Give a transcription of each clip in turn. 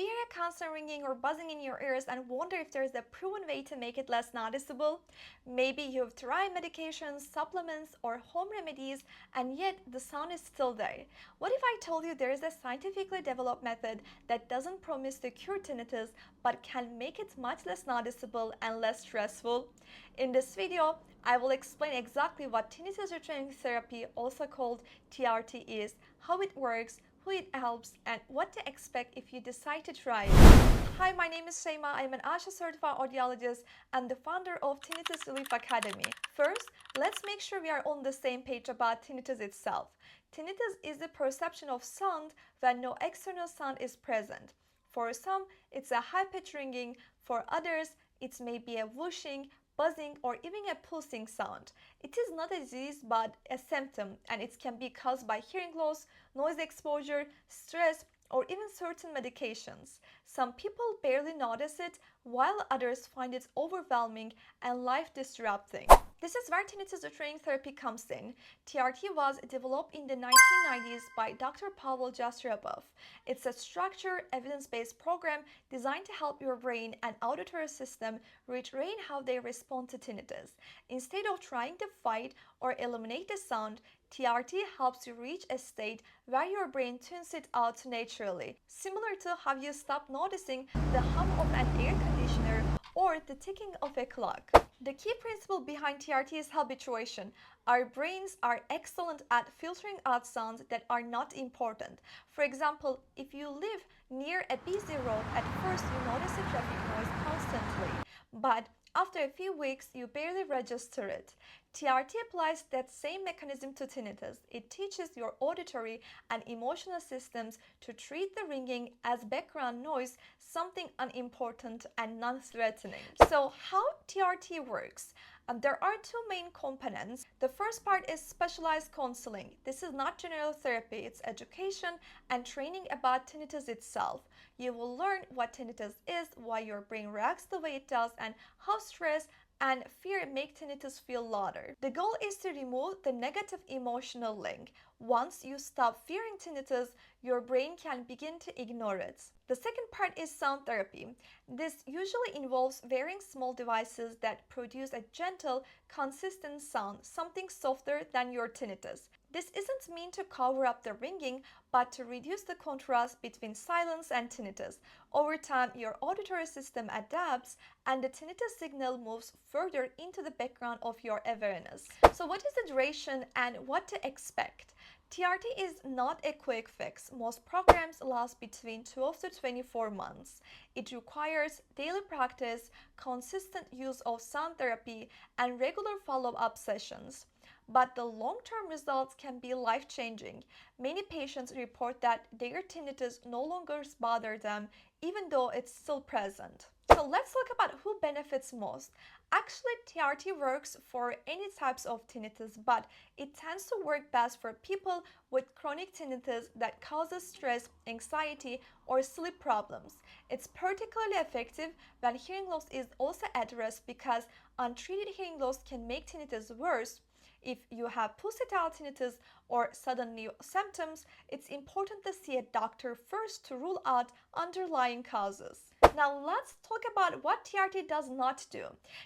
you hear a constant ringing or buzzing in your ears and wonder if there's a proven way to make it less noticeable? Maybe you've tried medications, supplements, or home remedies, and yet the sound is still there. What if I told you there is a scientifically developed method that doesn't promise to cure tinnitus but can make it much less noticeable and less stressful? In this video, I will explain exactly what Tinnitus Retraining Therapy, also called TRT, is, how it works, who it helps, and what to expect if you decide to try it. Hi, my name is Çınlama. I'm an ASHA certified audiologist and the founder of Tinnitus Relief Academy. First, let's make sure we are on the same page about tinnitus itself. Tinnitus is the perception of sound when no external sound is present. For some, it's a high-pitched ringing. For others, it may be a whooshing, buzzing, or even a pulsing sound. It is not a disease but a symptom, and it can be caused by hearing loss, noise exposure, stress, or even certain medications. Some people barely notice it, while others find it overwhelming and life-disrupting. This is where Tinnitus Retraining Therapy comes in. TRT was developed in the 1990s by Dr. Pavel Jastrzębów. It's a structured, evidence-based program designed to help your brain and auditory system retrain how they respond to tinnitus. Instead of trying to fight or eliminate the sound, TRT helps you reach a state where your brain tunes it out naturally, similar to how you stop noticing the hum of an air conditioner or the ticking of a clock. The key principle behind TRT is habituation. Our brains are excellent at filtering out sounds that are not important. For example, if you live near a busy road, at first you notice the traffic noise constantly, but after a few weeks, you barely register it. TRT applies that same mechanism to tinnitus. It teaches your auditory and emotional systems to treat the ringing as background noise, something unimportant and non-threatening. So how TRT works? There are two main components. The first part is specialized counseling. This is not general therapy, it's education and training about tinnitus itself. You will learn what tinnitus is, why your brain reacts the way it does, and how stress and fear make tinnitus feel louder. The goal is to remove the negative emotional link. Once you stop fearing tinnitus, your brain can begin to ignore it. The second part is sound therapy. This usually involves wearing small devices that produce a gentle, consistent sound, something softer than your tinnitus. This isn't meant to cover up the ringing, but to reduce the contrast between silence and tinnitus. Over time, your auditory system adapts and the tinnitus signal moves further into the background of your awareness. So what is the duration and what to expect? TRT is not a quick fix. Most programs last between 12 to 24 months. It requires daily practice, consistent use of sound therapy, and regular follow-up sessions. But the long-term results can be life-changing. Many patients report that their tinnitus no longer bothers them, even though it's still present. So let's talk about who benefits most. Actually, TRT works for any types of tinnitus, but it tends to work best for people with chronic tinnitus that causes stress, anxiety, or sleep problems. It's particularly effective when hearing loss is also addressed because untreated hearing loss can make tinnitus worse. If you have pulsatile tinnitus or sudden new symptoms, it's important to see a doctor first to rule out underlying causes. Now let's talk about what TRT does not do.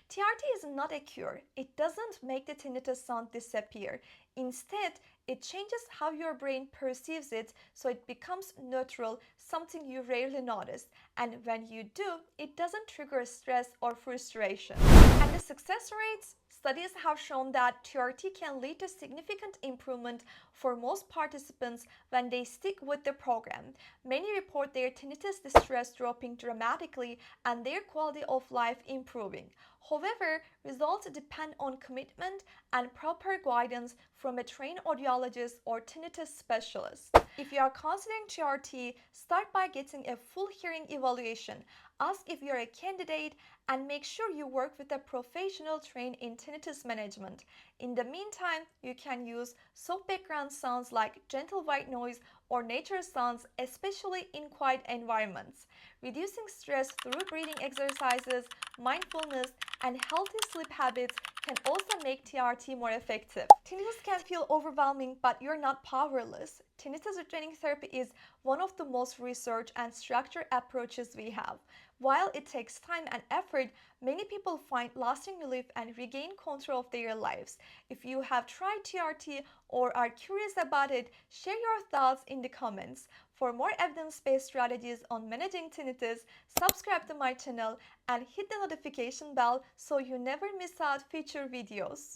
TRT is not a cure. It doesn't make the tinnitus sound disappear. Instead, it changes how your brain perceives it so it becomes neutral, something you rarely notice. And when you do, it doesn't trigger stress or frustration. And the success rates? Studies have shown that TRT can lead to significant improvement for most participants when they stick with the program. Many report their tinnitus distress dropping dramatically and their quality of life improving. However, results depend on commitment and proper guidance from a trained audiologist or tinnitus specialist. If you are considering TRT, start by getting a full hearing evaluation. Ask if you're a candidate and make sure you work with a professional trained in tinnitus management. In the meantime, you can use soft background sounds like gentle white noise or nature sounds, especially in quiet environments. Reducing stress through breathing exercises, mindfulness, and healthy sleep habits can also make TRT more effective. Tinnitus can feel overwhelming, but you're not powerless. Tinnitus retraining therapy is one of the most researched and structured approaches we have. While it takes time and effort, many people find lasting relief and regain control of their lives. If you have tried TRT or are curious about it, share your thoughts in the comments. For more evidence-based strategies on managing tinnitus, subscribe to my channel and hit the notification bell so you never miss out future videos.